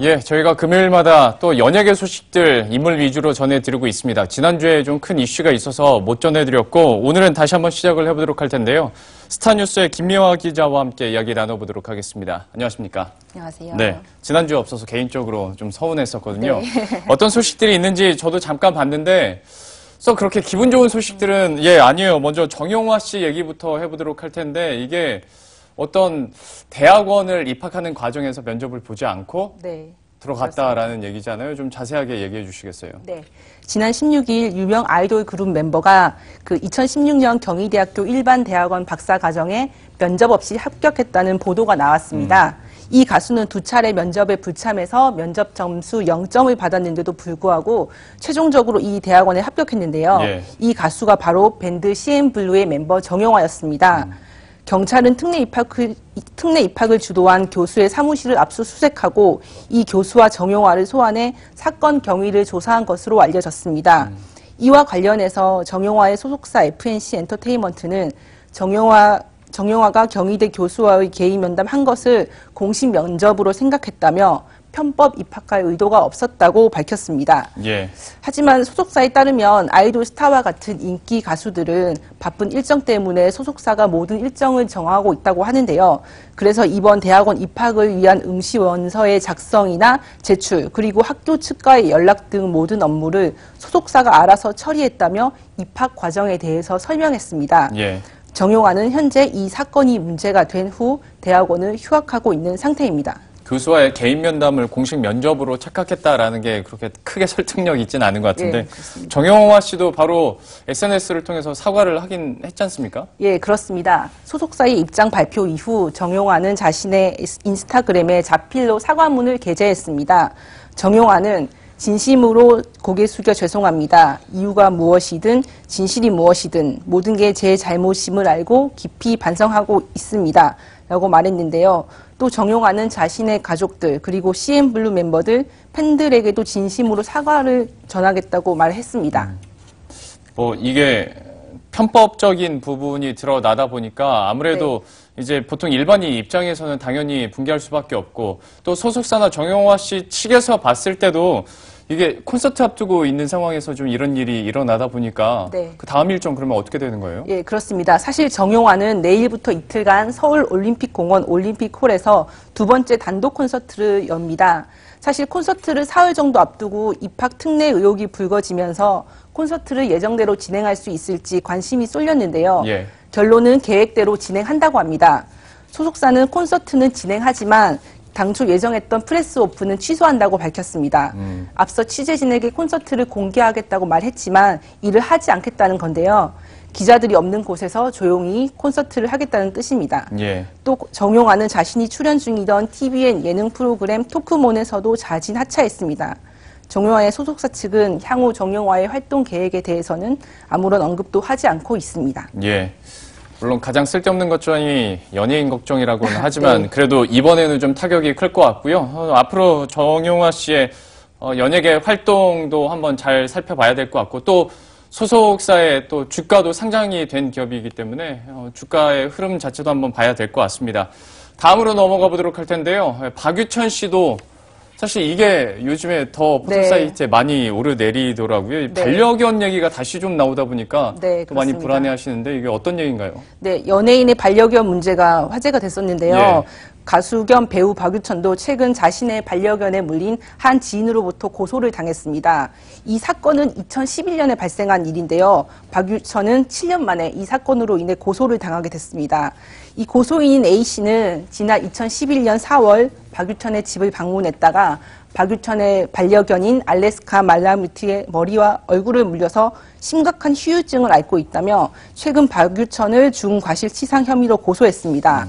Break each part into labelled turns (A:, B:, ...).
A: 예, 저희가 금요일마다 또 연예계 소식들 인물 위주로 전해드리고 있습니다. 지난주에 좀 큰 이슈가 있어서 못 전해드렸고 오늘은 다시 한번 시작을 해보도록 할 텐데요. 스타뉴스의 김미화 기자와 함께 이야기 나눠보도록 하겠습니다. 안녕하십니까?
B: 안녕하세요.
A: 네, 지난주에 없어서 개인적으로 좀 서운했었거든요.
B: 네.
A: 어떤 소식들이 있는지 저도 잠깐 봤는데 그렇게 기분 좋은 소식들은 아니에요. 먼저 정용화 씨 얘기부터 해보도록 할 텐데 이게 어떤 대학원을 입학하는 과정에서 면접을 보지 않고 들어갔다라는 얘기잖아요. 좀 자세하게 얘기해 주시겠어요?
B: 네. 지난 16일 유명 아이돌 그룹 멤버가 그 2016년 경희대학교 일반대학원 박사과정에 면접 없이 합격했다는 보도가 나왔습니다. 이 가수는 2차례 면접에 불참해서 면접 점수 0점을 받았는데도 불구하고 최종적으로 이 대학원에 합격했는데요. 이 가수가 바로 밴드 CNBLUE의 멤버 정용화였습니다. 경찰은 특례 입학을 주도한 교수의 사무실을 압수수색하고 이 교수와 정용화를 소환해 사건 경위를 조사한 것으로 알려졌습니다. 이와 관련해서 정용화의 소속사 FNC 엔터테인먼트는 정용화가 경희대 교수와의 개인 면담한 것을 공식 면접으로 생각했다며 편법 입학할 의도가 없었다고 밝혔습니다. 하지만 소속사에 따르면 아이돌 스타와 같은 인기 가수들은 바쁜 일정 때문에 소속사가 모든 일정을 정하고 있다고 하는데요. 그래서 이번 대학원 입학을 위한 응시 원서의 작성이나 제출, 그리고 학교 측과의 연락 등 모든 업무를 소속사가 알아서 처리했다며 입학 과정에 대해서 설명했습니다. 정용화는 현재 이 사건이 문제가 된 후 대학원을 휴학하고 있는 상태입니다.
A: 교수와의 개인 면담을 공식 면접으로 착각했다라는 게 그렇게 크게 설득력이 있지는 않은 것 같은데 정용화 씨도 바로 SNS를 통해서 사과를 하긴 했지 않습니까?
B: 예, 그렇습니다. 소속사의 입장 발표 이후 정용화는 자신의 인스타그램에 자필로 사과문을 게재했습니다. 정용화는 진심으로 고개 숙여 죄송합니다. 이유가 무엇이든 진실이 무엇이든 모든 게 제 잘못임을 알고 깊이 반성하고 있습니다. 라고 말했는데요. 또 정용화는 자신의 가족들 그리고 CNBLUE 멤버들, 팬들에게도 진심으로 사과를 전하겠다고 말했습니다.
A: 이게 편법적인 부분이 드러나다 보니까 아무래도 이제 보통 일반인 입장에서는 당연히 분개할 수밖에 없고 또 소속사나 정용화 씨 측에서 봤을 때도 이게 콘서트 앞두고 있는 상황에서 좀 이런 일이 일어나다 보니까 그 다음 일정 그러면 어떻게 되는 거예요?
B: 예, 그렇습니다. 사실 정용화는 내일부터 이틀간 서울 올림픽공원 올림픽홀에서 2번째 단독 콘서트를 엽니다. 사실 콘서트를 사흘 정도 앞두고 입학 특례 의혹이 불거지면서 콘서트를 예정대로 진행할 수 있을지 관심이 쏠렸는데요. 결론은 계획대로 진행한다고 합니다. 소속사는 콘서트는 진행하지만 당초 예정했던 프레스 오픈은 취소한다고 밝혔습니다. 앞서 취재진에게 콘서트를 공개하겠다고 말했지만 이를 하지 않겠다는 건데요. 기자들이 없는 곳에서 조용히 콘서트를 하겠다는 뜻입니다. 또 정용화는 자신이 출연 중이던 TVN 예능 프로그램 토크몬에서도 자진 하차했습니다. 정용화의 소속사 측은 향후 정용화의 활동 계획에 대해서는 아무런 언급도 하지 않고 있습니다.
A: 물론 가장 쓸데없는 걱정이 연예인 걱정이라고는 하지만 그래도 이번에는 좀 타격이 클 것 같고요. 앞으로 정용화 씨의 연예계 활동도 한번 잘 살펴봐야 될 것 같고 또 소속사의 또 주가도 상장이 된 기업이기 때문에 주가의 흐름 자체도 한번 봐야 될 것 같습니다. 다음으로 넘어가 보도록 할 텐데요. 박유천 씨도 사실 이게 요즘에 더 포털사이트에 많이 오르내리더라고요. 반려견 얘기가 다시 좀 나오다 보니까 또 많이 불안해하시는데 이게 어떤 얘기인가요? 네,
B: 연예인의 반려견 문제가 화제가 됐었는데요. 가수 겸 배우 박유천도 최근 자신의 반려견에 물린 한 지인으로부터 고소를 당했습니다. 이 사건은 2011년에 발생한 일인데요. 박유천은 7년 만에 이 사건으로 인해 고소를 당하게 됐습니다. 이 고소인인 A씨는 지난 2011년 4월 박유천의 집을 방문했다가 박유천의 반려견인 알래스카 말라무티의 머리와 얼굴을 물려서 심각한 후유증을 앓고 있다며 최근 박유천을 중과실치상 혐의로 고소했습니다.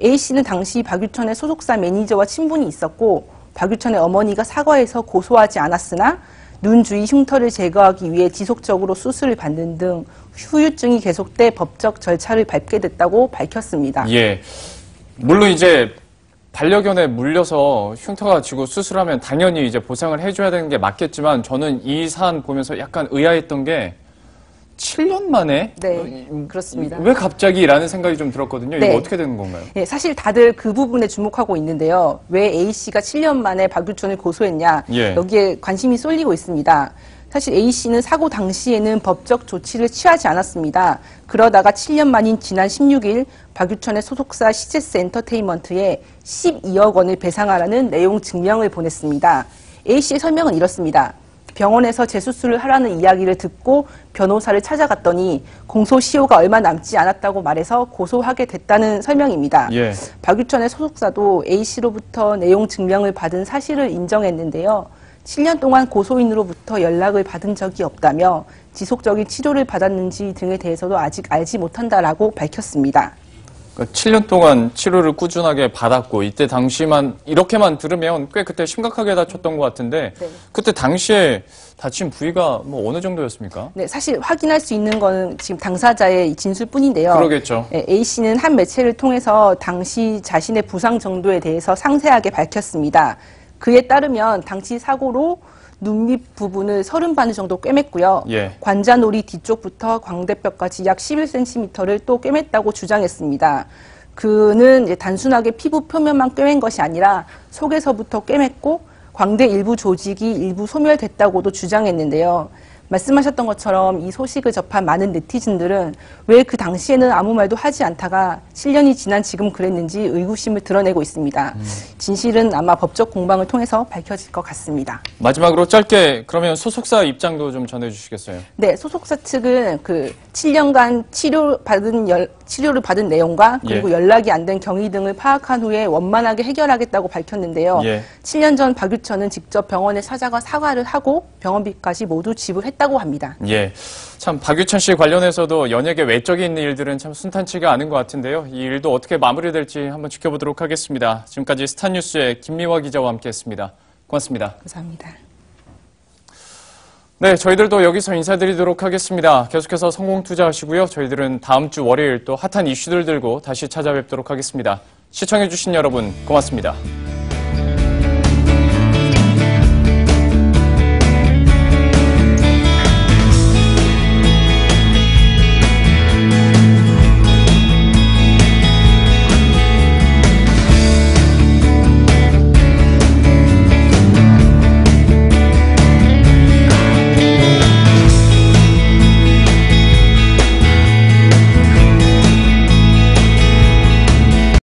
B: A씨는 당시 박유천의 소속사 매니저와 친분이 있었고 박유천의 어머니가 사과해서 고소하지 않았으나 눈 주위 흉터를 제거하기 위해 지속적으로 수술을 받는 등 후유증이 계속돼 법적 절차를 밟게 됐다고 밝혔습니다.
A: 물론 이제 반려견에 물려서 흉터가 지고 수술하면 당연히 이제 보상을 해줘야 되는 게 맞겠지만 저는 이 사안 보면서 약간 의아했던 게 7년 만에?
B: 네, 그렇습니다.
A: 왜 갑자기라는 생각이 좀 들었거든요.
B: 네.
A: 이거 어떻게 되는 건가요?
B: 네, 사실 다들 그 부분에 주목하고 있는데요. 왜 A씨가 7년 만에 박유천을 고소했냐,
A: 예.
B: 여기에 관심이 쏠리고 있습니다. 사실 A씨는 사고 당시에는 법적 조치를 취하지 않았습니다. 그러다가 7년 만인 지난 16일 박유천의 소속사 CGS 엔터테인먼트에 12억 원을 배상하라는 내용 증명을 보냈습니다. A씨의 설명은 이렇습니다. 병원에서 재수술을 하라는 이야기를 듣고 변호사를 찾아갔더니 공소시효가 얼마 남지 않았다고 말해서 고소하게 됐다는 설명입니다.
A: 예.
B: 박유천의 소속사도 A씨로부터 내용 증명을 받은 사실을 인정했는데요. 7년 동안 고소인으로부터 연락을 받은 적이 없다며 지속적인 치료를 받았는지 등에 대해서도 아직 알지 못한다라고 밝혔습니다.
A: 그러니까 7년 동안 치료를 꾸준하게 받았고 이때 당시만 이렇게만 들으면 꽤 그때 심각하게 다쳤던 것 같은데
B: 네.
A: 그때 당시에 다친 부위가 뭐 어느 정도였습니까?
B: 네, 사실 확인할 수 있는 건 지금 당사자의 진술뿐인데요.
A: 그러겠죠.
B: A씨는 한 매체를 통해서 당시 자신의 부상 정도에 대해서 상세하게 밝혔습니다. 그에 따르면 당시 사고로 눈 밑 부분을 30바늘 정도 꿰맸고요.
A: 예.
B: 관자놀이 뒤쪽부터 광대뼈까지 약 11cm를 또 꿰맸다고 주장했습니다. 그는 이제 단순하게 피부 표면만 꿰맨 것이 아니라 속에서부터 꿰맸고 광대 일부 조직이 일부 소멸됐다고도 주장했는데요. 말씀하셨던 것처럼 이 소식을 접한 많은 네티즌들은 왜 그 당시에는 아무 말도 하지 않다가 7년이 지난 지금 그랬는지 의구심을 드러내고 있습니다. 진실은 아마 법적 공방을 통해서 밝혀질 것 같습니다.
A: 마지막으로 짧게 그러면 소속사 입장도 좀 전해주시겠어요?
B: 네, 소속사 측은 그 7년간 치료를 받은 내용과 그리고
A: 예.
B: 연락이 안 된 경위 등을 파악한 후에 원만하게 해결하겠다고 밝혔는데요.
A: 예.
B: 7년 전 박유천은 직접 병원에 찾아가 사과를 하고 병원비까지 모두 지불했다고 합니다.
A: 예. 참 박유천 씨 관련해서도 연예계 외적인 일들은 참 순탄치가 않은 것 같은데요. 이 일도 어떻게 마무리될지 한번 지켜보도록 하겠습니다. 지금까지 스타뉴스의 김미화 기자와 함께했습니다. 고맙습니다.
B: 감사합니다.
A: 네, 저희들도 여기서 인사드리도록 하겠습니다. 계속해서 성공 투자하시고요. 저희들은 다음 주 월요일 또 핫한 이슈들 들고 다시 찾아뵙도록 하겠습니다. 시청해주신 여러분 고맙습니다.